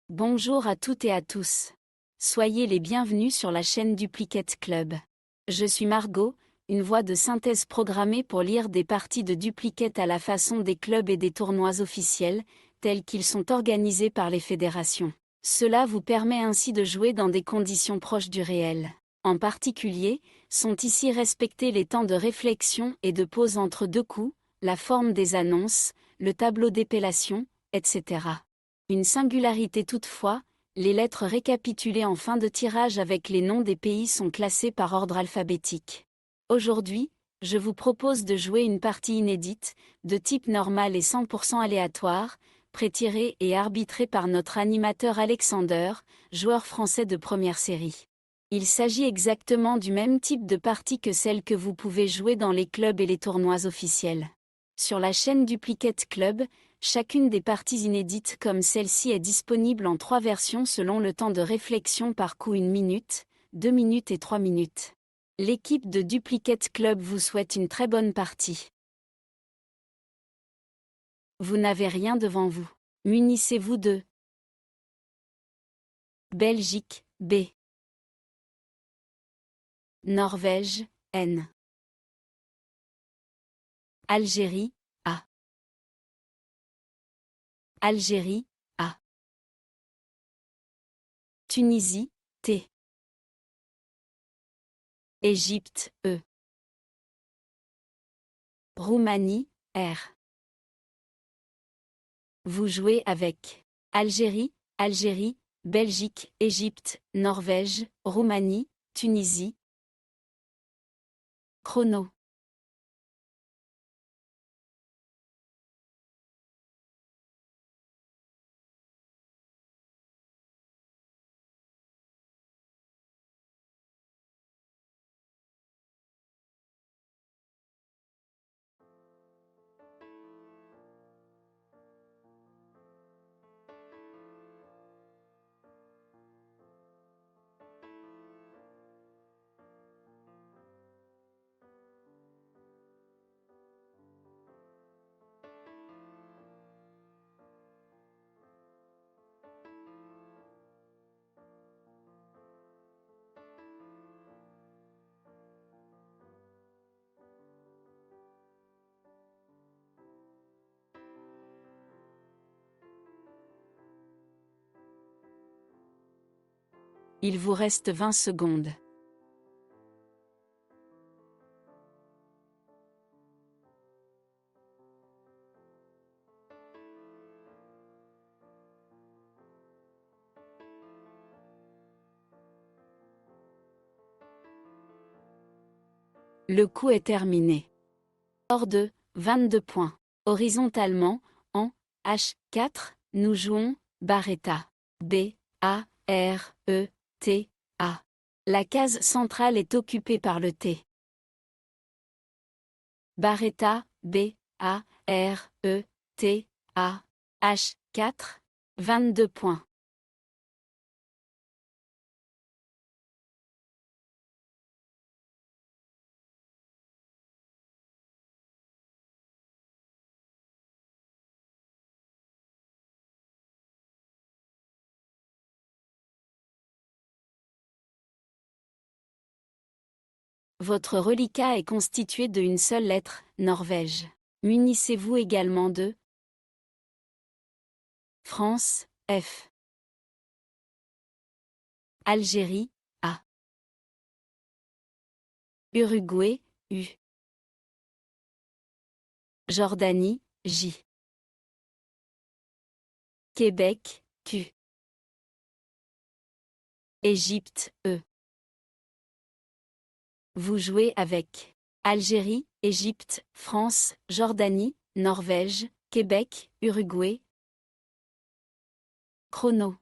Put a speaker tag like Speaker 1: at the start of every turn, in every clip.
Speaker 1: Bonjour à toutes et à tous. Soyez les bienvenus sur la chaîne Duplicate Club. Je suis Margot, une voix de synthèse programmée pour lire des parties de Duplicate à la façon des clubs et des tournois officiels, tels qu'ils sont organisés par les fédérations. Cela vous permet ainsi de jouer dans des conditions proches du réel. En particulier, sont ici respectés les temps de réflexion et de pause entre deux coups, la forme des annonces, le tableau d'épellation, etc. Une singularité toutefois, les lettres récapitulées en fin de tirage avec les noms des pays sont classées par ordre alphabétique. Aujourd'hui, je vous propose de jouer une partie inédite, de type normal et 100% aléatoire, pré-tirée et arbitrée par notre animateur Alexander, joueur français de première série. Il s'agit exactement du même type de partie que celle que vous pouvez jouer dans les clubs et les tournois officiels. Sur la chaîne Duplicate Club, chacune des parties inédites comme celle-ci est disponible en 3 versions selon le temps de réflexion par coup 1 minute, 2 minutes et 3 minutes. L'équipe de Duplicate Club vous souhaite une très bonne partie. Vous n'avez rien devant vous. Munissez-vous de Belgique, B. Norvège, N. Algérie, A. Algérie, A. Tunisie, T. Égypte, E. Roumanie, R. Vous jouez avec Algérie, Algérie, Belgique, Égypte, Norvège, Roumanie, Tunisie. Chrono. Il vous reste 20 secondes. Le coup est terminé. Hors de 22 points. Horizontalement, en H4, nous jouons Barretta. B, A, R, E, T, A. La case centrale est occupée par le T. Barretta, B, A, R, E, T, A. H4, 22 points. Votre reliquat est constitué d'une seule lettre, Norvège. Munissez-vous également de France, F. Algérie, A. Uruguay, U. Jordanie, J. Québec, Q. Égypte, E. Vous jouez avec Algérie, Égypte, France, Jordanie, Norvège, Québec, Uruguay. Chrono.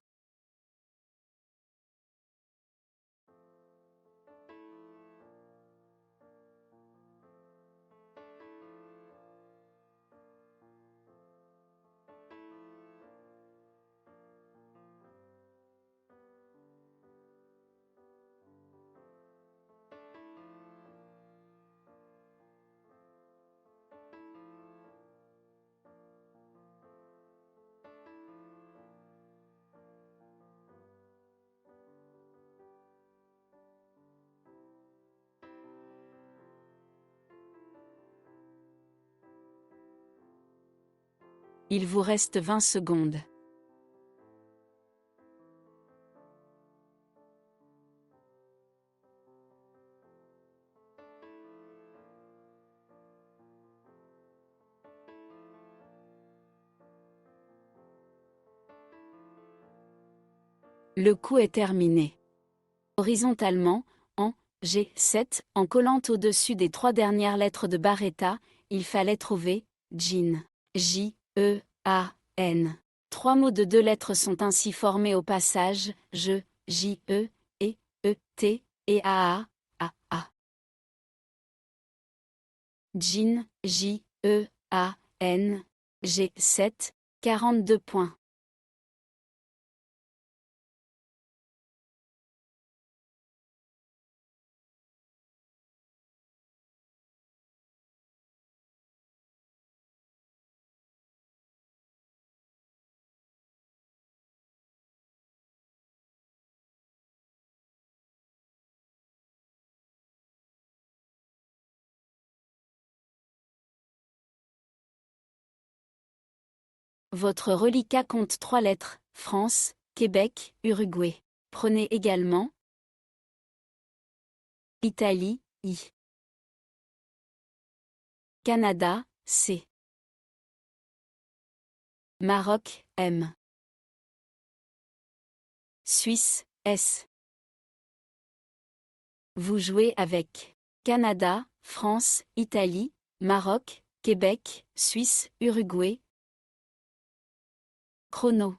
Speaker 1: Il vous reste 20 secondes. Le coup est terminé. Horizontalement, en G7, en collant au-dessus des 3 dernières lettres de Barretta, il fallait trouver Jean. J-E-A-N. 3 mots de 2 lettres sont ainsi formés au passage, je, J-E, et, E-T, et A-A-A-A. Jean, J-E-A-N, G7, 42 points. Votre reliquat compte 3 lettres, France, Québec, Uruguay. Prenez également Italie, I. Canada, C. Maroc, M. Suisse, S. Vous jouez avec Canada, France, Italie, Maroc, Québec, Suisse, Uruguay. Chrono.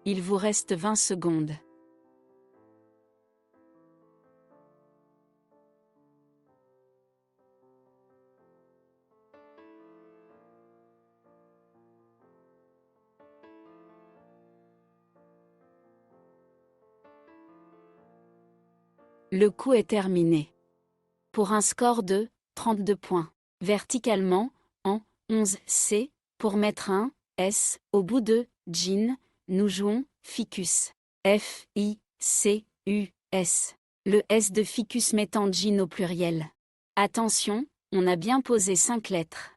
Speaker 1: Il vous reste 20 secondes. Le coup est terminé. Pour un score de 32 points. Verticalement, en 11C, pour mettre un S au bout de Jean, nous jouons Ficus. F-I-C-U-S. Le S de Ficus mettant Jean au pluriel. Attention, on a bien posé 5 lettres.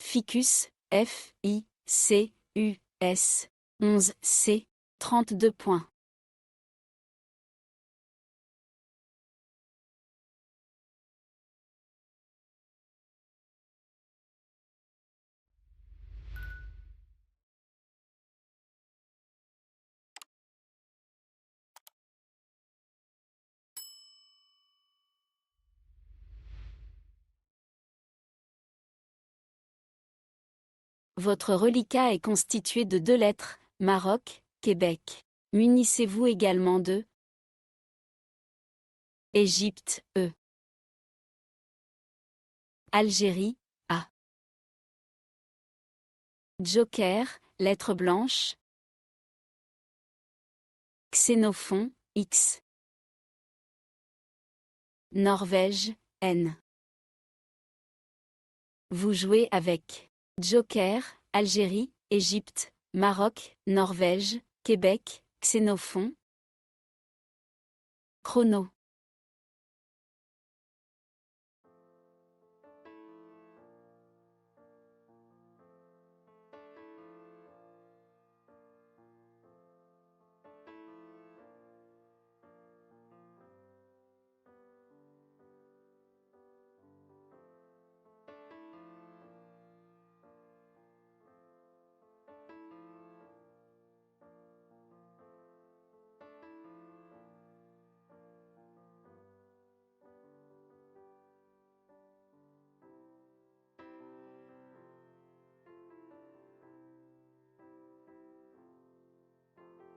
Speaker 1: Ficus, F-I-C-U-S. 11C, 32 points. Votre reliquat est constitué de 2 lettres, Maroc, Québec. Munissez-vous également de Égypte, E. Algérie, A. Joker, lettre blanche. Xénophon, X. Norvège, N. Vous jouez avec Joker, Algérie, Égypte, Maroc, Norvège, Québec, Xénophon. Chrono.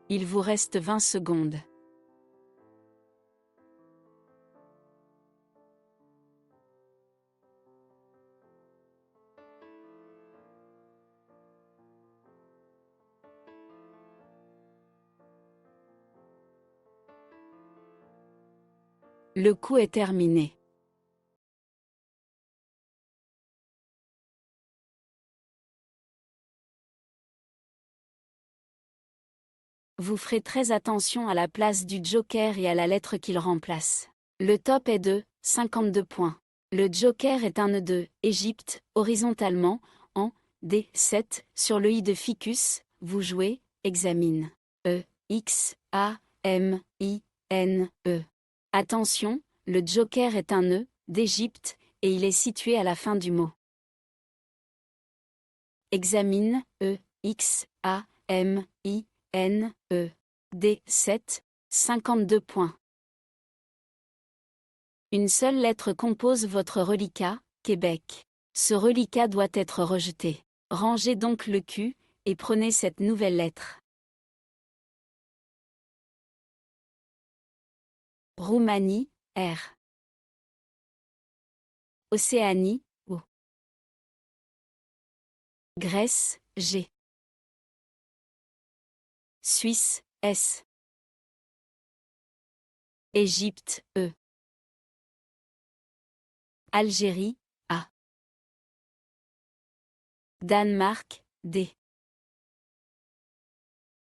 Speaker 1: Il vous reste 20 secondes. Le coup est terminé. Vous ferez très attention à la place du joker et à la lettre qu'il remplace. Le top est de 52 points. Le joker est un nœud de Égypte, horizontalement, en D7, sur le I de ficus. Vous jouez, examine. E, X, A, M, I, N, E. Attention, le joker est un nœud d'Égypte, et il est situé à la fin du mot. Examine, E, X, A, M, I, N, E. D7, 52 points. Une seule lettre compose votre reliquat, Québec. Ce reliquat doit être rejeté. Rangez donc le Q, et prenez cette nouvelle lettre. Roumanie, R. Océanie, O. Grèce, G. Suisse, S. Égypte, E. Algérie, A. Danemark, D.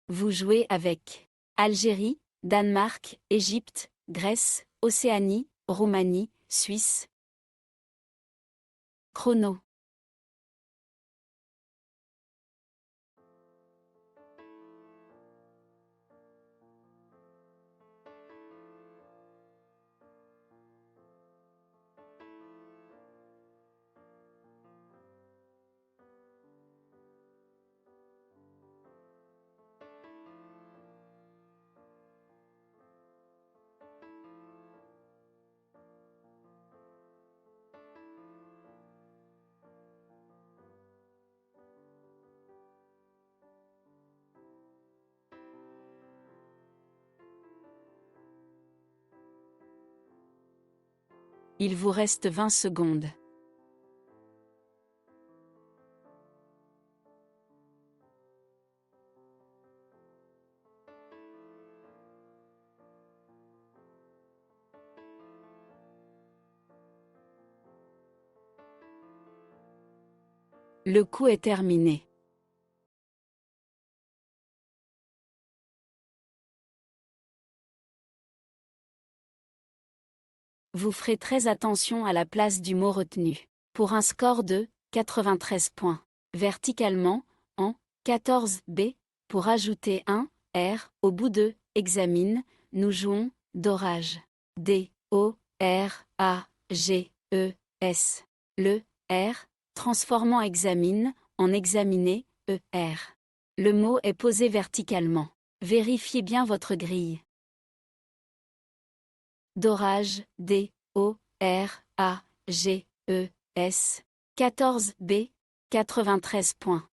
Speaker 1: Vous jouez avec Algérie, Danemark, Égypte, Grèce, Océanie, Roumanie, Suisse. Chrono. Il vous reste 20 secondes. Le coup est terminé. Vous ferez très attention à la place du mot retenu. Pour un score de 93 points. Verticalement, en 14B, pour ajouter un R au bout de examine, nous jouons d'orage. D, O, R, A, G, E, S. Le R, transformant examine en examiner, E, R. Le mot est posé verticalement. Vérifiez bien votre grille. D'orage, D, O, R, A, G, E, S. 14B, 93 points.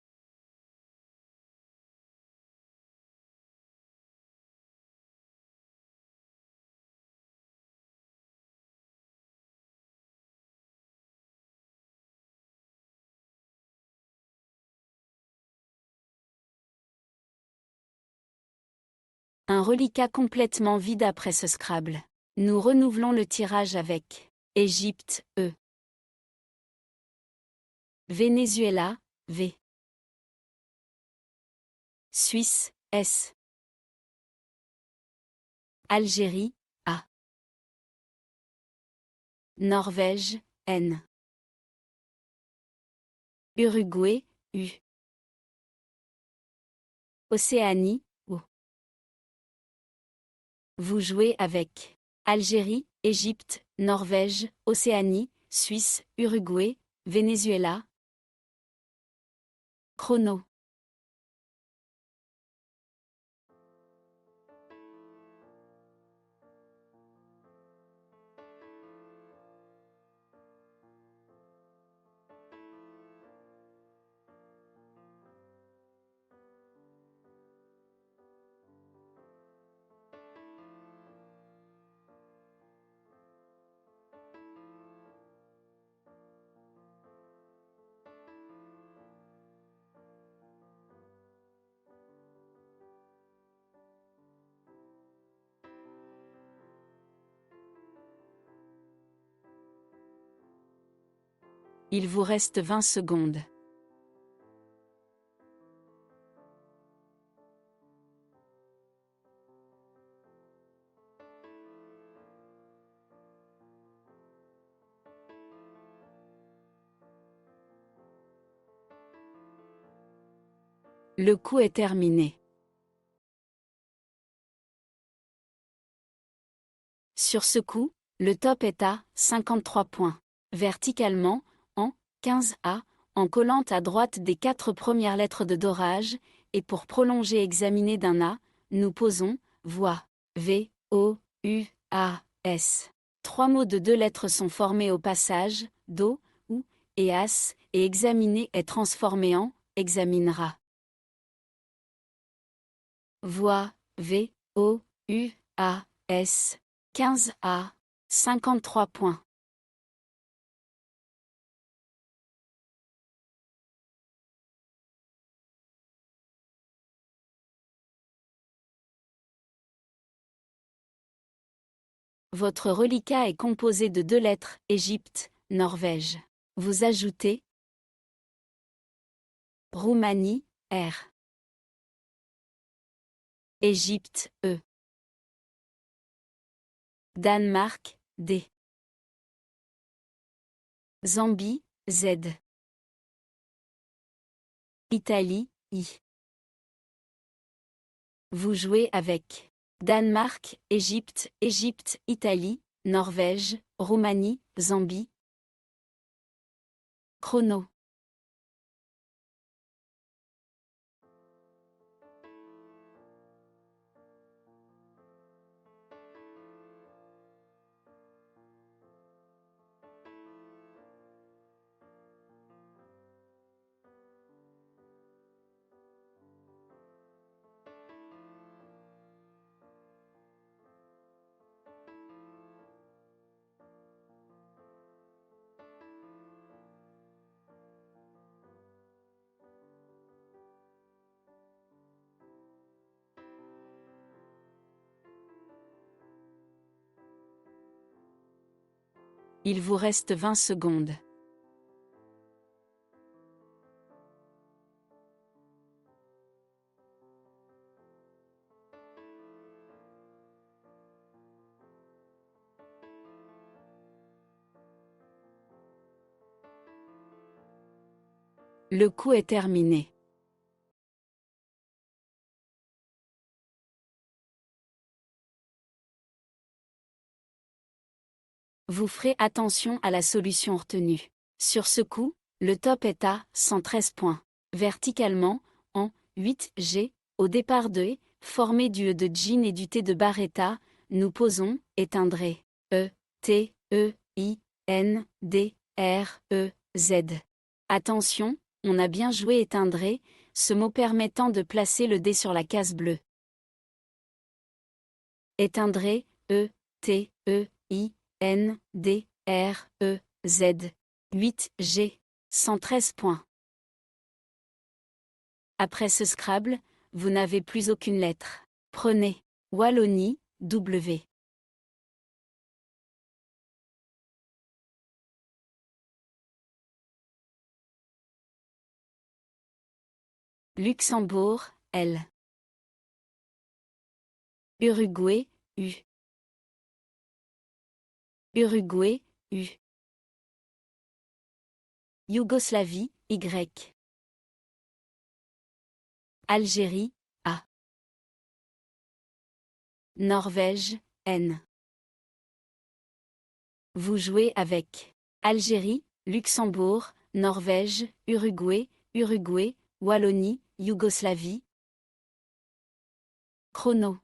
Speaker 1: Un reliquat complètement vide après ce Scrabble. Nous renouvelons le tirage avec Égypte, E. Venezuela, V. Suisse, S. Algérie, A. Norvège, N. Uruguay, U. Océanie, O. Vous jouez avec Algérie, Égypte, Norvège, Océanie, Suisse, Uruguay, Venezuela. Chrono. Il vous reste 20 secondes. Le coup est terminé. Sur ce coup, le top est à 53 points. Verticalement, en 15A, en collant à droite des 4 premières lettres de dorage, et pour prolonger examiner d'un A, nous posons voix V, O, U, A, S. 3 mots de 2 lettres sont formés au passage, Do, ou, et As, et examiner est transformé en examinera. Voix V, O, U, A, S. 15A. 53 points. Votre reliquat est composé de 2 lettres, Égypte, Norvège. Vous ajoutez Roumanie, R. Égypte, E. Danemark, D. Zambie, Z. Italie, I. Vous jouez avec Danemark, Égypte, Égypte, Italie, Norvège, Roumanie, Zambie. Chrono. Il vous reste 20 secondes. Le coup est terminé. Vous ferez attention à la solution retenue. Sur ce coup, le top est à 113 points. Verticalement, en 8G, au départ de E, formé du E de Jean et du T de Barretta, nous posons éteindrez. E, T, E, I, N, D, R, E, Z. Attention, on a bien joué éteindrez, ce mot permettant de placer le D sur la case bleue. Éteindrez, E, T, E, I, N, D, R, E, Z. 8G. 113 points. Après ce Scrabble, vous n'avez plus aucune lettre. Prenez Wallonie, W. Luxembourg, L. Uruguay, U. Uruguay, U. Yougoslavie, Y. Algérie, A. Norvège, N. Vous jouez avec Algérie, Luxembourg, Norvège, Uruguay, Wallonie, Yougoslavie. Chrono.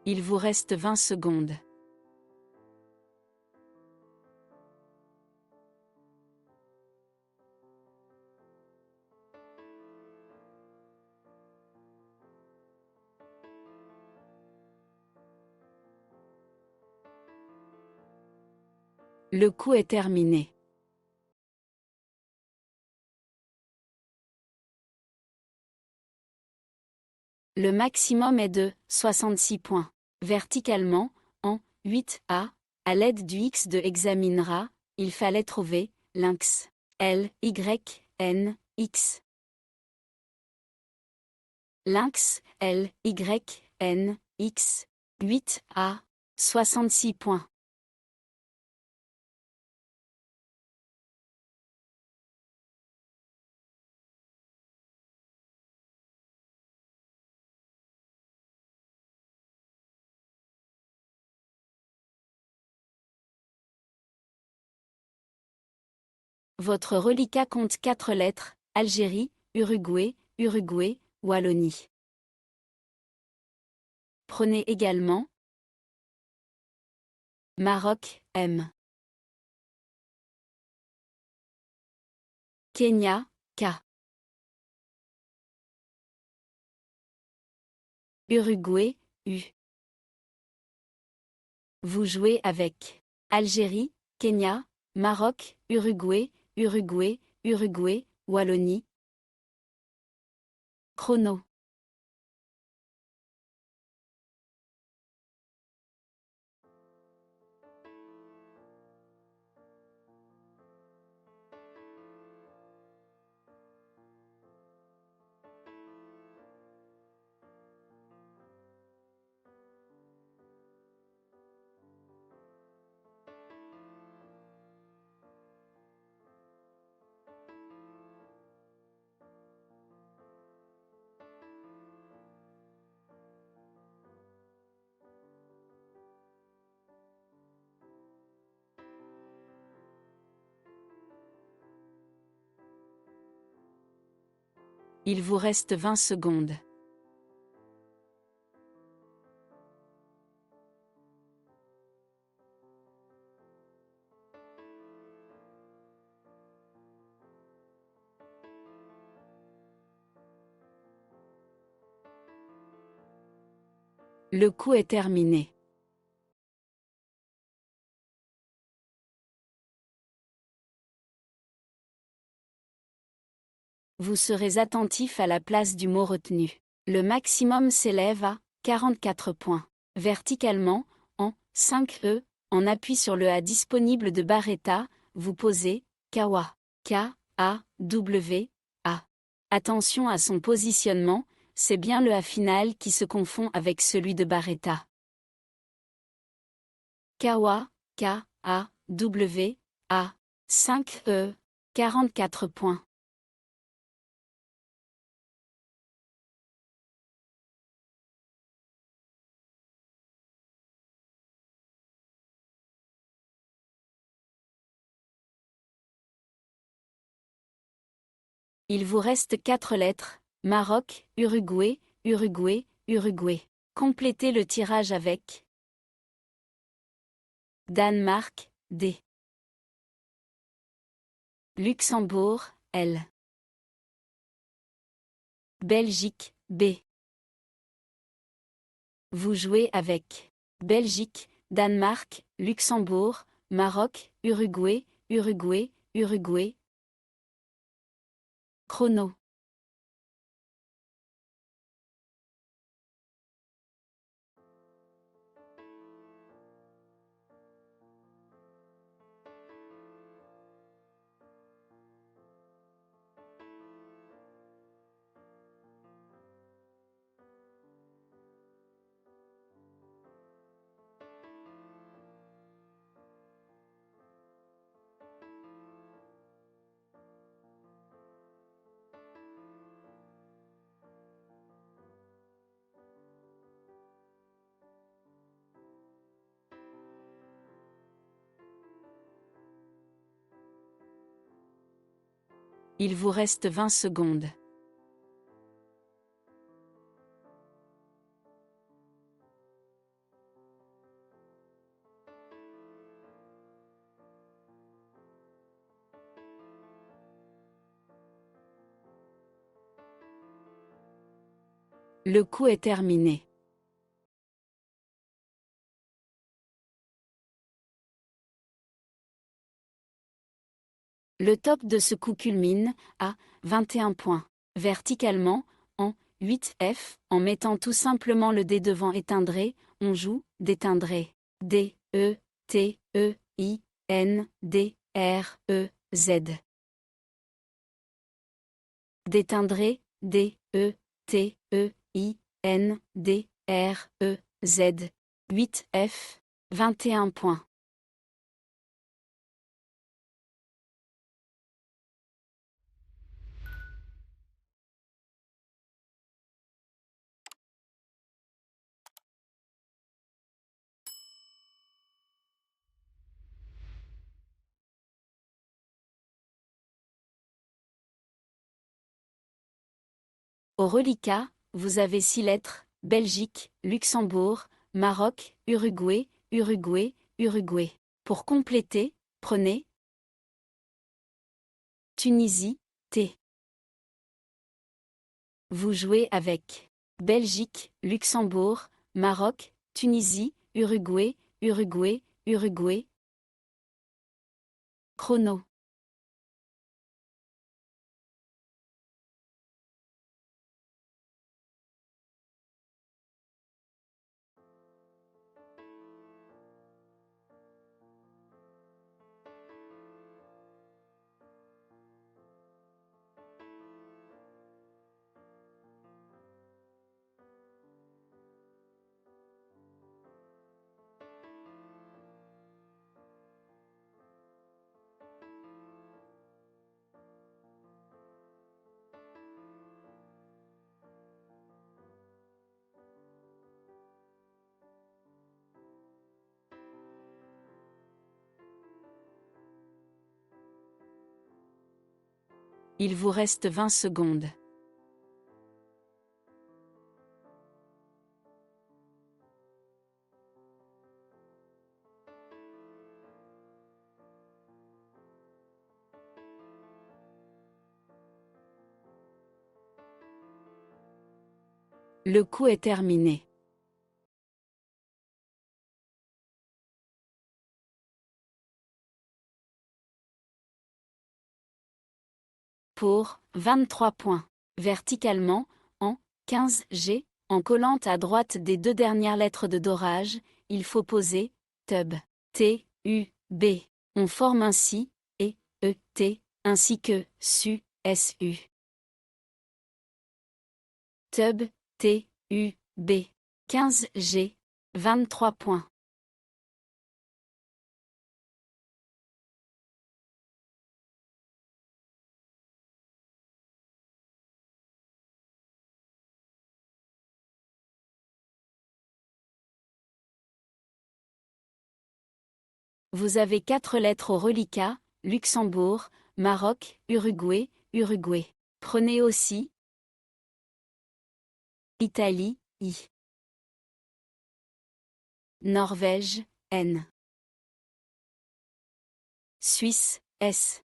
Speaker 1: Il vous reste 20 secondes. Le coup est terminé. Le maximum est de 66 points. Verticalement, en 8A, à l'aide du X de examinera, il fallait trouver lynx. L, Y, N, X. Lynx, L, Y, N, X. 8A, 66 points. Votre reliquat compte 4 lettres, Algérie, Uruguay, Uruguay, Wallonie. Prenez également Maroc, M. Kenya, K. Uruguay, U. Vous jouez avec Algérie, Kenya, Maroc, Uruguay, Uruguay, Uruguay, Wallonie. Chrono. Il vous reste 20 secondes. Le coup est terminé. Vous serez attentif à la place du mot retenu. Le maximum s'élève à 44 points. Verticalement, en 5E, en appui sur le A disponible de Barretta, vous posez Kawa. K-A-W-A. Attention à son positionnement, c'est bien le A final qui se confond avec celui de Barretta. Kawa, K-A-W-A. 5E, 44 points. Il vous reste 4 lettres, Maroc, Uruguay, Uruguay, Uruguay. Complétez le tirage avec Danemark, D. Luxembourg, L. Belgique, B. Vous jouez avec Belgique, Danemark, Luxembourg, Maroc, Uruguay, Uruguay, Uruguay. Chrono. Il vous reste 20 secondes. Le coup est terminé. Le top de ce coup culmine à 21 points. Verticalement, en 8F, en mettant tout simplement le dé devant éteindré, on joue d'éteindré. D, E, T, E, I, N, D, R, E, Z. D'éteindré, D, E, T, E, I, N, D, R, E, Z. 8F, 21 points. Au reliquat, vous avez 6 lettres: Belgique, Luxembourg, Maroc, Uruguay, Uruguay, Uruguay. Pour compléter, prenez Tunisie, T. Vous jouez avec Belgique, Luxembourg, Maroc, Tunisie, Uruguay, Uruguay, Uruguay. Chrono. Il vous reste 20 secondes. Le coup est terminé. Pour 23 points. Verticalement, en 15G, en collant à droite des 2 dernières lettres de dorage, il faut poser tub. T, U, B. On forme ainsi et, E, T, ainsi que SU, SU. Tub, T, U, B. 15G, 23 points. Vous avez 4 lettres au reliquat: Luxembourg, Maroc, Uruguay, Uruguay. Prenez aussi Italie, I. Norvège, N. Suisse, S.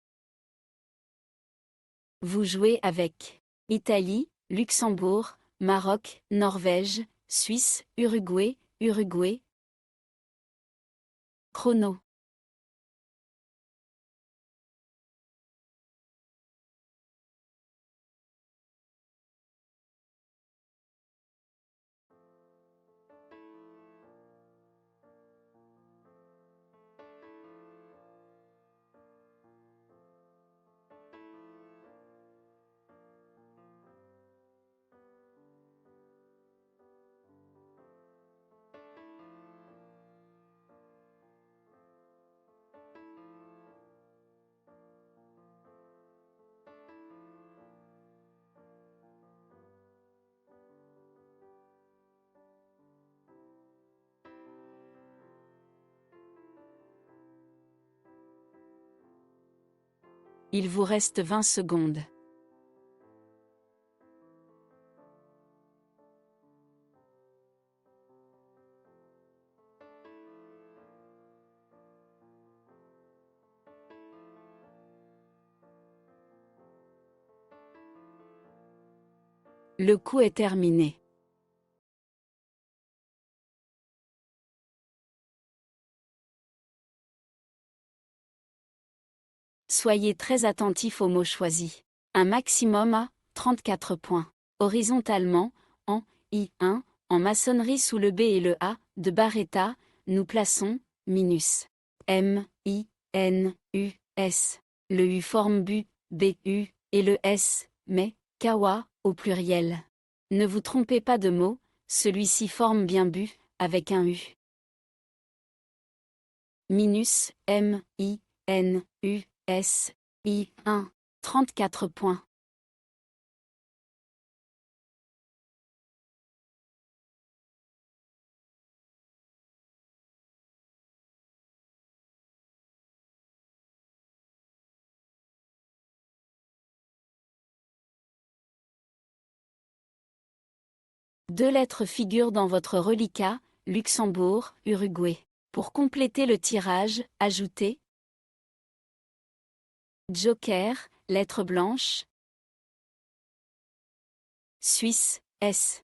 Speaker 1: Vous jouez avec Italie, Luxembourg, Maroc, Norvège, Suisse, Uruguay, Uruguay. Chrono. Il vous reste 20 secondes. Le coup est terminé. Soyez très attentif aux mots choisis. Un maximum à 34 points. Horizontalement, en I1, en maçonnerie sous le B et le A, de Barretta, nous plaçons minus. M, I, N, U, S. Le U forme BU, BU, et le S, mais, Kawa, au pluriel. Ne vous trompez pas de mot, celui-ci forme bien BU, avec un U. Minus, M, I, N, U, S, I, 1. 34 points. Deux lettres figurent dans votre reliquat, Luxembourg, Uruguay. Pour compléter le tirage, ajoutez Joker, lettre blanche. Suisse, S.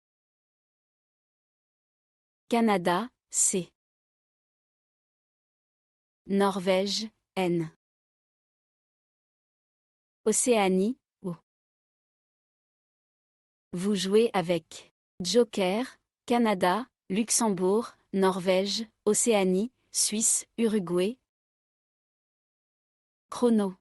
Speaker 1: Canada, C. Norvège, N. Océanie, O. Vous jouez avec Joker, Canada, Luxembourg, Norvège, Océanie, Suisse, Uruguay. Chrono.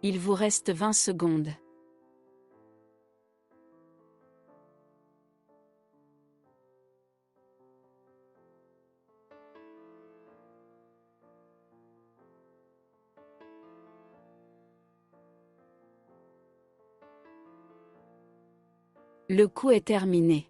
Speaker 1: Il vous reste 20 secondes. Le coup est terminé.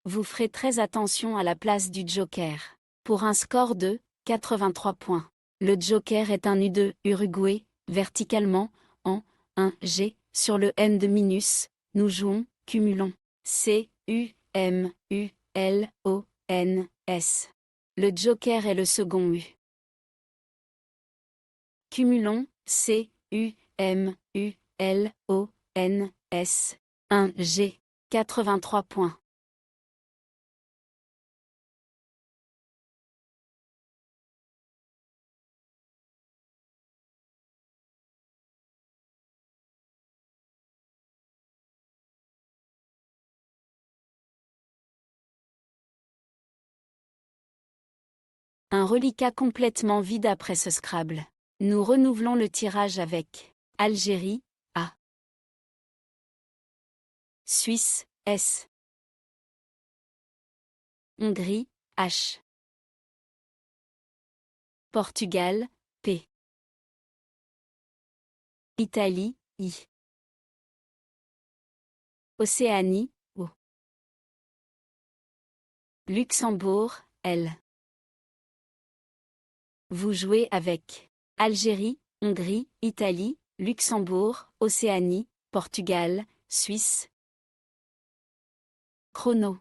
Speaker 1: Vous ferez très attention à la place du joker. Pour un score de 83 points. Le joker est un U2 Uruguay, verticalement, en 1G, sur le M de minus, nous jouons, cumulons. C, U, M, U, L, O, N, S. Le joker est le second U. Cumulons, C, U, M, U, L, O, N, S. 1G. 83 points. Un reliquat complètement vide après ce Scrabble. Nous renouvelons le tirage avec Algérie, A. Suisse, S. Hongrie, H. Portugal, P. Italie, I. Océanie, O. Luxembourg, L. Vous jouez avec Algérie, Hongrie, Italie, Luxembourg, Océanie, Portugal, Suisse. Chrono.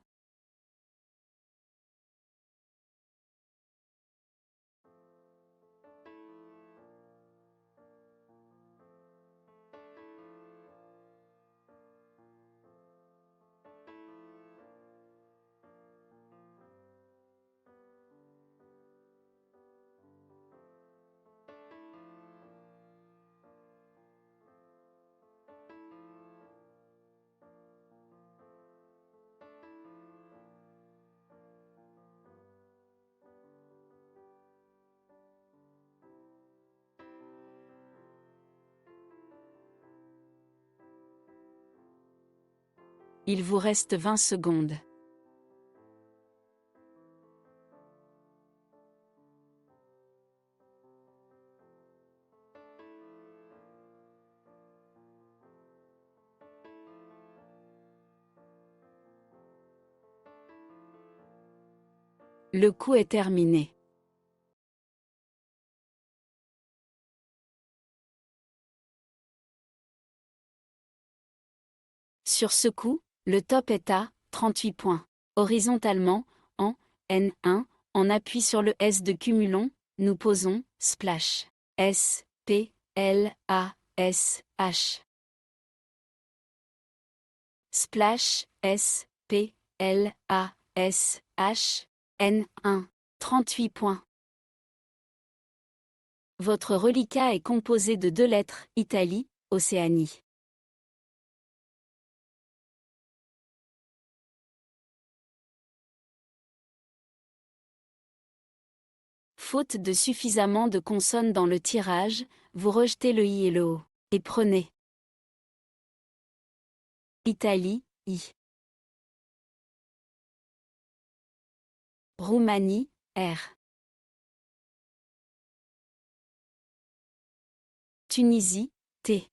Speaker 1: Il vous reste 20 secondes. Le coup est terminé. Sur ce coup, le top est à 38 points. Horizontalement, en N1, en appui sur le S de cumulon, nous posons splash. S, P, L, A, S, H. Splash, S, P, L, A, S, H, N1. 38 points. Votre reliquat est composé de 2 lettres, Italie, Océanie. Faute de suffisamment de consonnes dans le tirage, vous rejetez le I et le O. Et prenez Italie, I. Roumanie, R. Tunisie, T.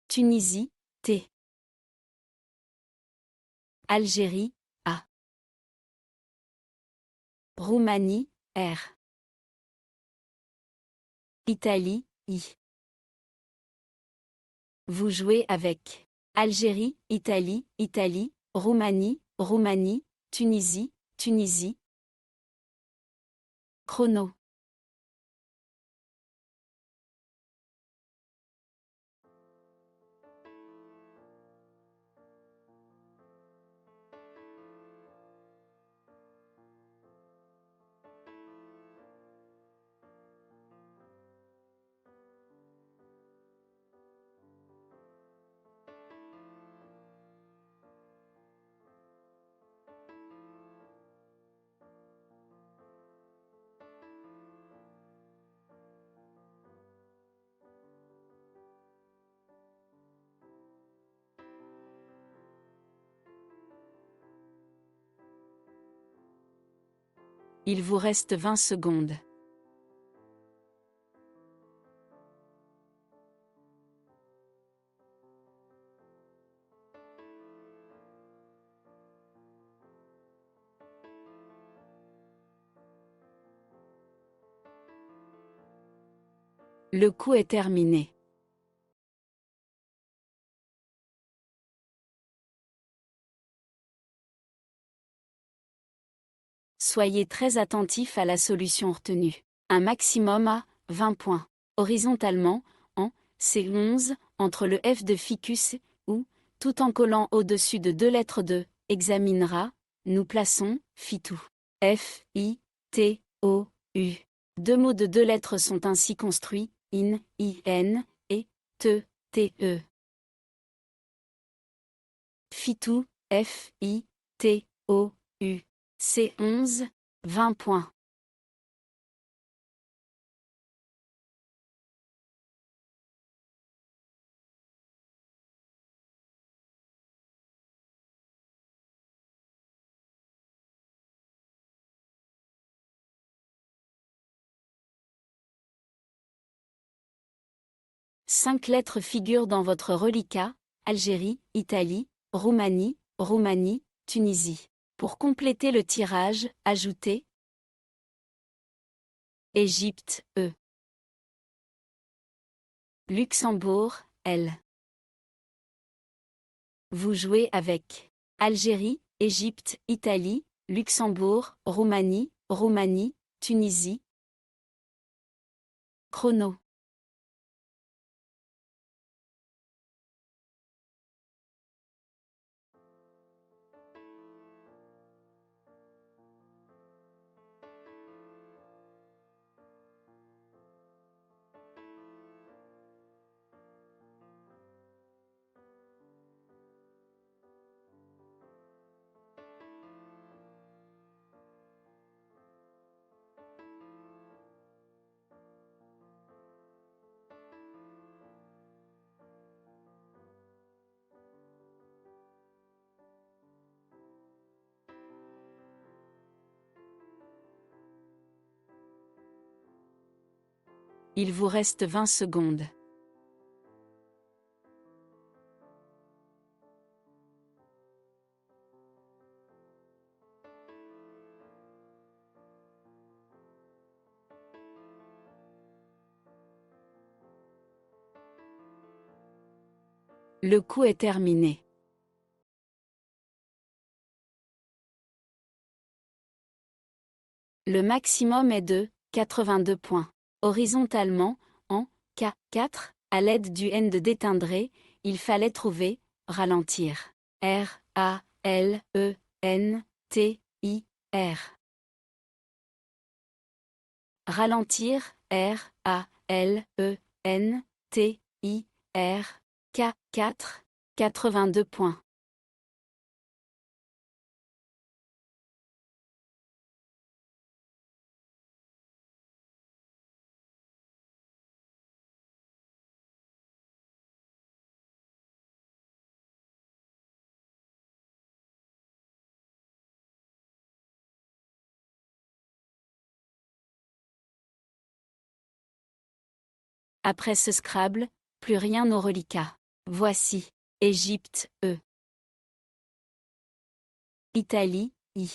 Speaker 1: Tunisie, T. Algérie, A. Roumanie, R. Italie, I. Vous jouez avec Algérie, Italie, Italie, Roumanie, Roumanie, Tunisie, Tunisie. Chrono. Il vous reste 20 secondes. Le coup est terminé. Soyez très attentif à la solution retenue. Un maximum à 20 points. Horizontalement, en C11, entre le F de ficus, ou, tout en collant au-dessus de 2 lettres de examinera, nous plaçons fitou. F, I, T, O, U. 2 mots de 2 lettres sont ainsi construits, in, I-N, et te, T-E. Fitou, F, I, T, O, U. C11, 20 points. Cinq lettres figurent dans votre reliquat, Algérie, Italie, Roumanie, Roumanie, Tunisie. Pour compléter le tirage, ajoutez Égypte, E. Luxembourg, L. Vous jouez avec Algérie, Égypte, Italie, Luxembourg, Roumanie, Roumanie, Tunisie. Chrono. Il vous reste 20 secondes. Le coup est terminé. Le maximum est de 82 points. Horizontalement, en K4, à l'aide du N de déteindré, il fallait trouver ralentir. R, A, L, E, N, T, I, R. Ralentir, R, A, L, E, N, T, I, R, K4, 82 points. Après ce Scrabble, plus rien au reliquat. Voici. Égypte, E. Italie, I.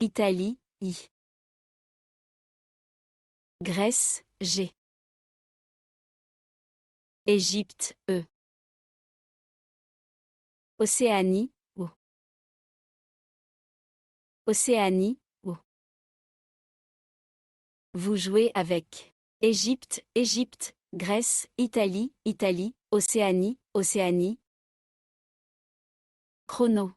Speaker 1: Italie, I. Grèce, G. Égypte, E. Océanie, O. Océanie, O. Vous jouez avec Égypte, Égypte, Grèce, Italie, Italie, Océanie, Océanie. Chrono.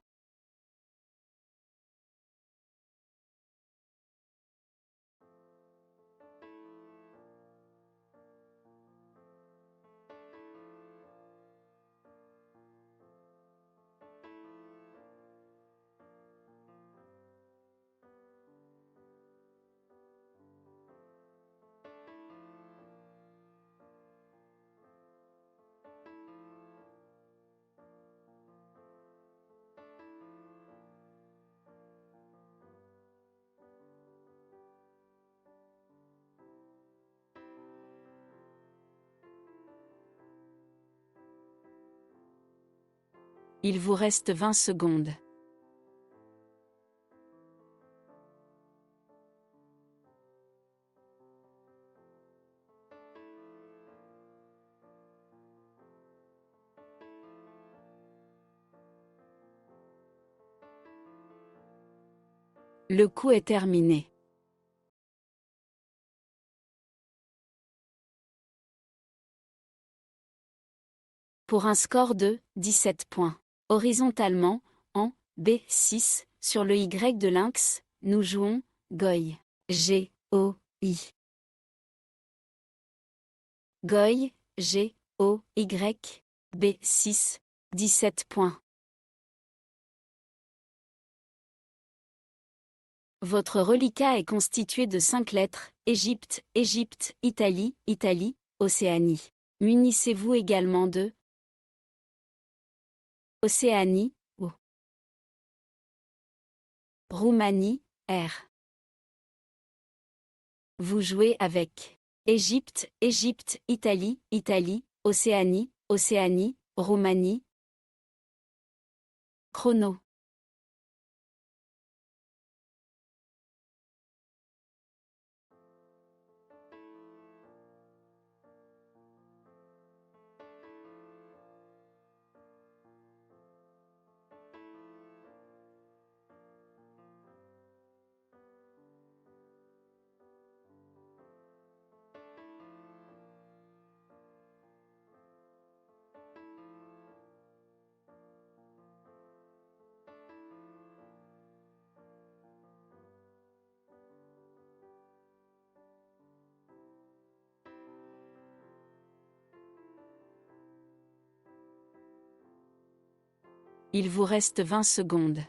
Speaker 1: Il vous reste 20 secondes. Le coup est terminé. Pour un score de 17 points. Horizontalement, en B6, sur le Y de lynx, nous jouons Goy. G, O, I. Goy, G, O, Y, B6, 17 points. Votre reliquat est constitué de 5 lettres, Égypte, Égypte, Italie, Italie, Océanie. Munissez-vous également de Océanie, O. Roumanie, R. Vous jouez avec Égypte, Égypte, Italie, Italie, Océanie, Océanie, Roumanie. Chrono. Il vous reste 20 secondes.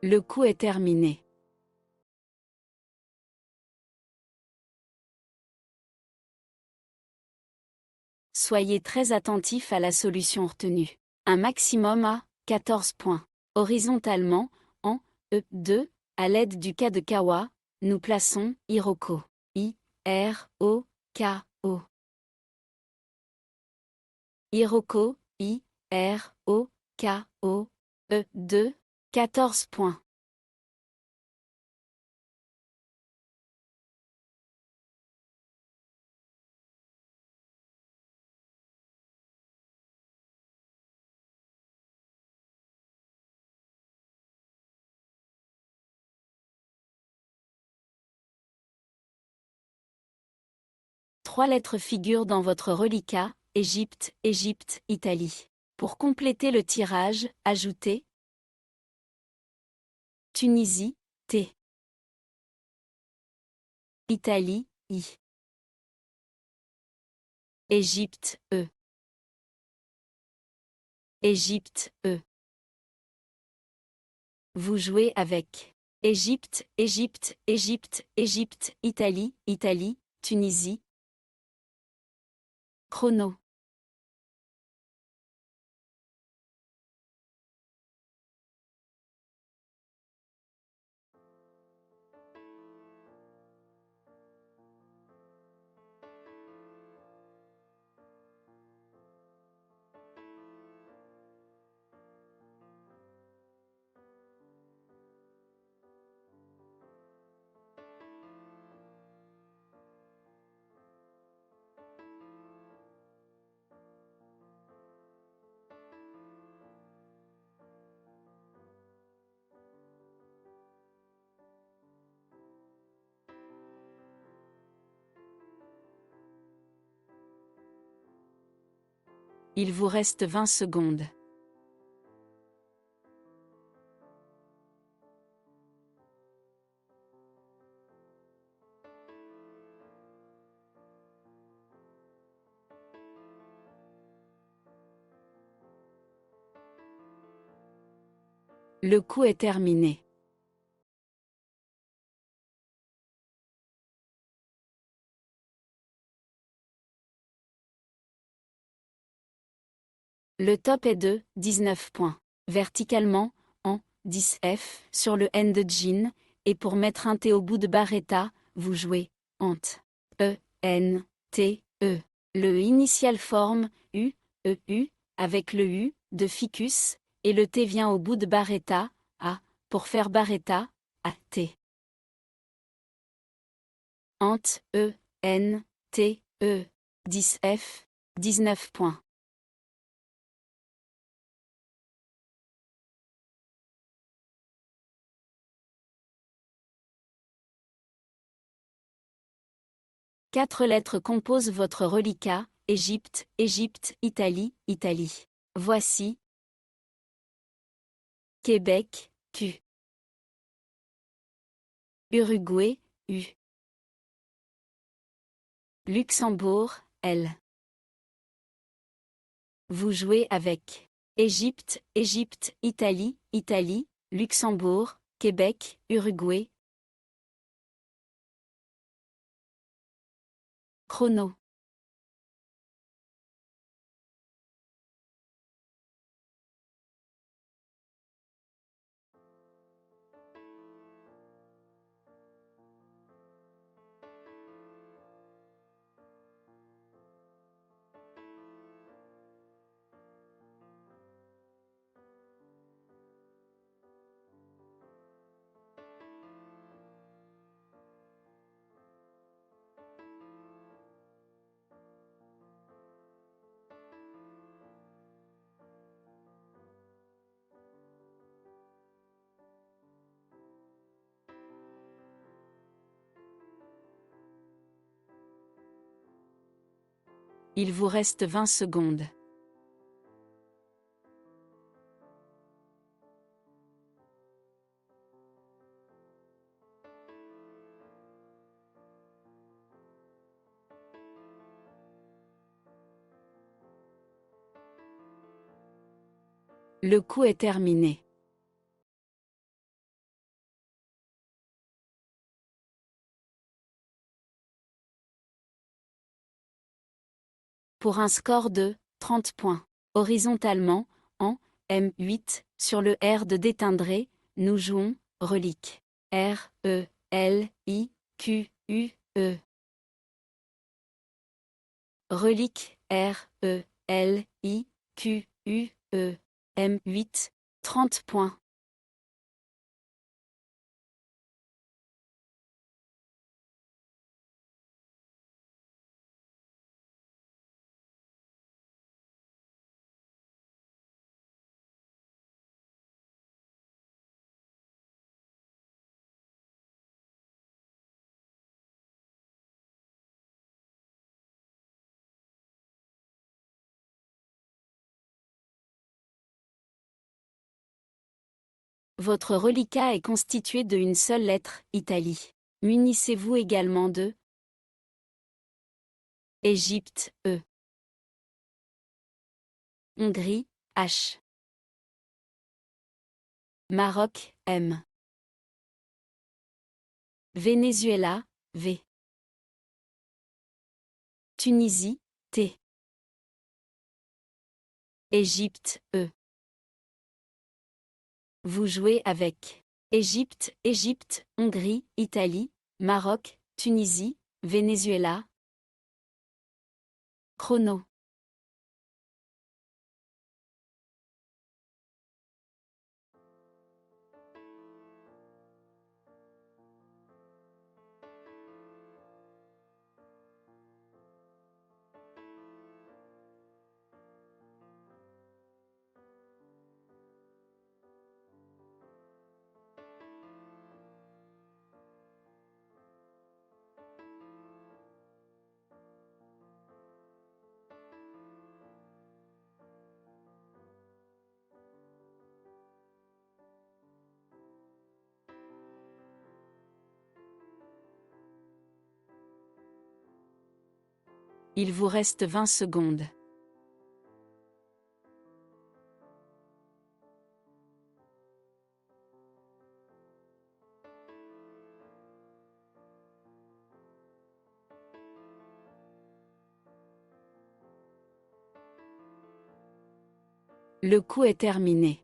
Speaker 1: Le coup est terminé. Soyez très attentif à la solution retenue. Un maximum à 14 points. Horizontalement, en E2, à l'aide du K de Kawa, nous plaçons Hiroko. I, R, O, K, O. Hiroko, I-R-O-K-O-E 2, 14 points. Trois lettres figurent dans votre reliquat, Égypte, Égypte, Italie. Pour compléter le tirage, ajoutez Tunisie, T. Italie, I. Égypte, E. Égypte, E. Vous jouez avec Égypte, Égypte, Égypte, Égypte, Italie, Italie, Tunisie. Chrono. Il vous reste 20 secondes. Le coup est terminé. Le top est de 19 points. Verticalement, en 10F sur le N de Jean, et pour mettre un T au bout de Barretta, vous jouez Ant. E, N, T, E. Le initial forme U, E, U, avec le U de ficus, et le T vient au bout de Barretta, A, pour faire Barretta, A, T. Ant, E, N, T, E. 10F, 19 points. Quatre lettres composent votre reliquat, Égypte, Égypte, Italie, Italie. Voici Québec, Q. Uruguay, U. Luxembourg, L. Vous jouez avec Égypte, Égypte, Italie, Italie, Luxembourg, Québec, Uruguay. Chrono. Il vous reste 20 secondes. Le coup est terminé. Pour un score de 30 points. Horizontalement, en M8, sur le R de Détindré, nous jouons relique. R, E, L, I, Q, U, E. Relique, R, E, L, I, Q, U, E, M 8, 30 points. Votre reliquat est constitué de une seule lettre, Italie. Munissez-vous également de Égypte, E. Hongrie, H. Maroc, M. Venezuela, V. Tunisie, T. Égypte, E. Vous jouez avec Égypte, Égypte, Hongrie, Italie, Maroc, Tunisie, Venezuela. Chrono. Il vous reste 20 secondes. Le coup est terminé.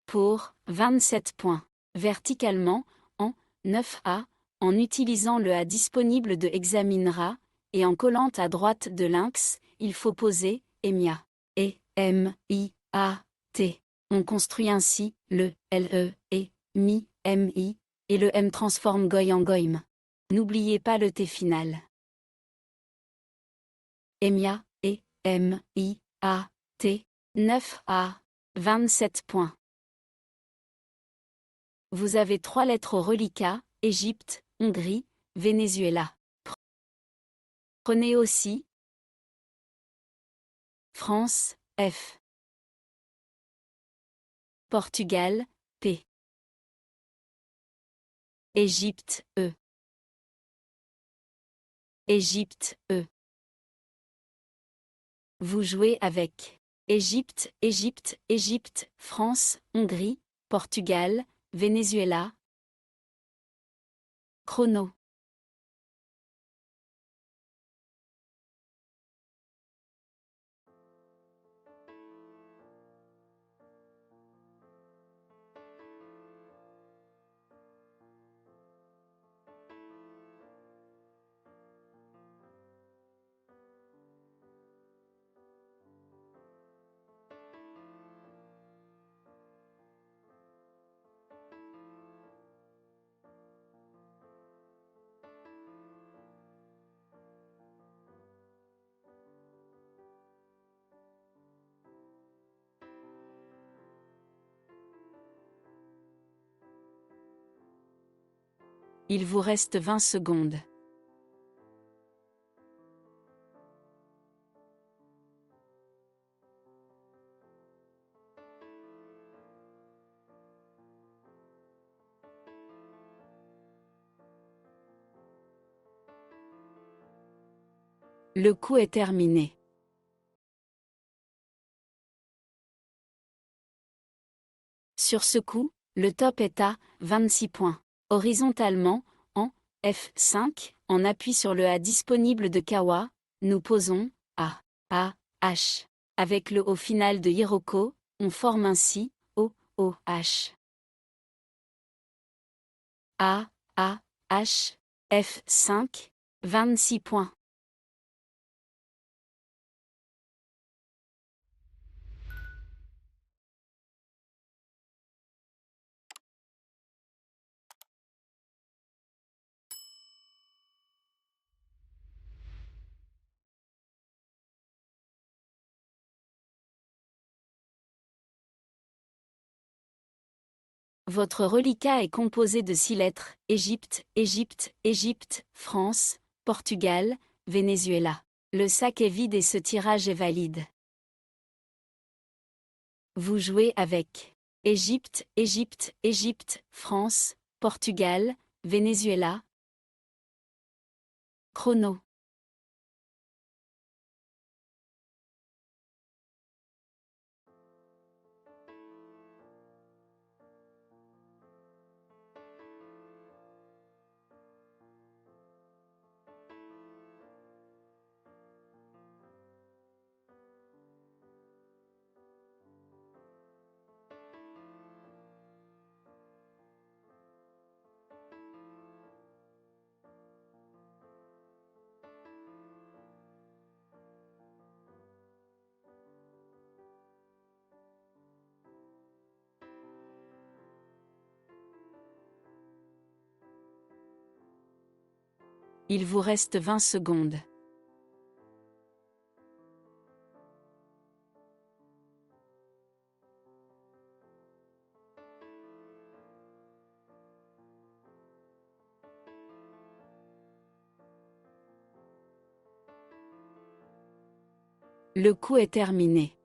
Speaker 1: Pour 27 points. Verticalement, en 9A, en utilisant le A disponible de Examinera, et en collant à droite de Lynx, il faut poser EMIA. Et M, I, A, T. On construit ainsi le L, E, et Mi, M, I, et le M transforme Goy en Goym. N'oubliez pas le T final. EMIA, et M, I, A, T. 9A. 27 points. Vous avez 3 lettres au reliquat, Égypte, Hongrie, Venezuela. Prenez aussi France, F. Portugal, P. Égypte, E. Égypte, E. Vous jouez avec Égypte, Égypte, Égypte, France, Hongrie, Portugal, Venezuela. Chrono. Il vous reste 20 secondes. Le coup est terminé. Sur ce coup, le top est à 26 points. Horizontalement, en F5, en appui sur le A disponible de Kawa, nous posons A, H. Avec le O final de Hiroko, on forme ainsi O, H. A, H, F5, 26 points. Votre reliquat est composé de 6 lettres: Égypte, Égypte, Égypte, France, Portugal, Venezuela. Le sac est vide et ce tirage est valide. Vous jouez avec Égypte, Égypte, Égypte, France, Portugal, Venezuela. Chrono. Il vous reste 20 secondes. Le coup est terminé.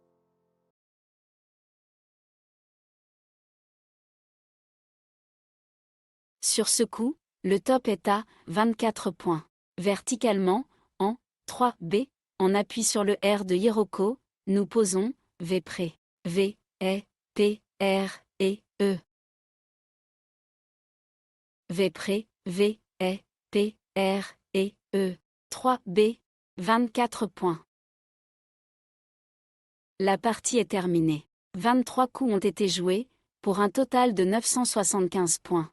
Speaker 1: Sur ce coup, le top est à 24 points. Verticalement, en 3B, on appuie sur le R de Hiroko, nous posons V près. V, E, P, R, E, E. V près, V, E, P, R, E, E. 3B, 24 points. La partie est terminée. 23 coups ont été joués, pour un total de 975 points.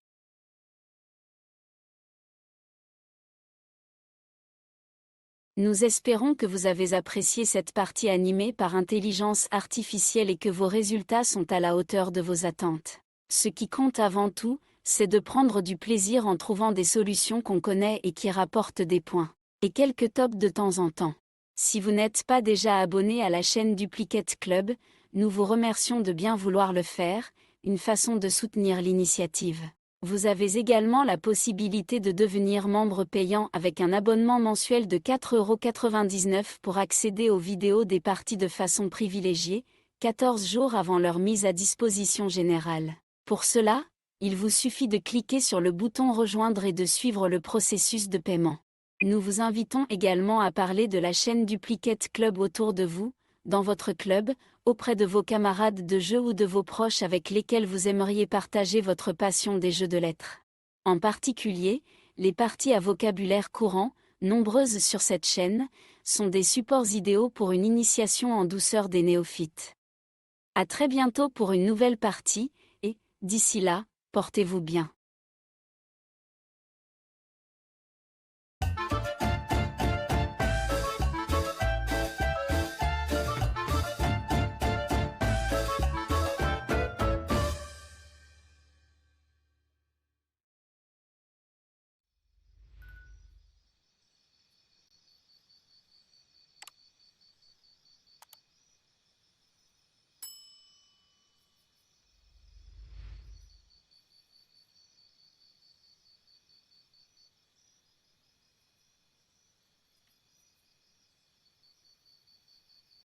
Speaker 1: Nous espérons que vous avez apprécié cette partie animée par intelligence artificielle et que vos résultats sont à la hauteur de vos attentes. Ce qui compte avant tout, c'est de prendre du plaisir en trouvant des solutions qu'on connaît et qui rapportent des points. Et quelques tops de temps en temps. Si vous n'êtes pas déjà abonné à la chaîne Duplicate Club, nous vous remercions de bien vouloir le faire, une façon de soutenir l'initiative. Vous avez également la possibilité de devenir membre payant avec un abonnement mensuel de 4,99 € pour accéder aux vidéos des parties de façon privilégiée, 14 jours avant leur mise à disposition générale. Pour cela, il vous suffit de cliquer sur le bouton Rejoindre et de suivre le processus de paiement. Nous vous invitons également à parler de la chaîne Duplicate Club autour de vous, dans votre club, auprès de vos camarades de jeu ou de vos proches avec lesquels vous aimeriez partager votre passion des jeux de lettres. En particulier, les parties à vocabulaire courant, nombreuses sur cette chaîne, sont des supports idéaux pour une initiation en douceur des néophytes. À très bientôt pour une nouvelle partie, et, d'ici là, portez-vous bien.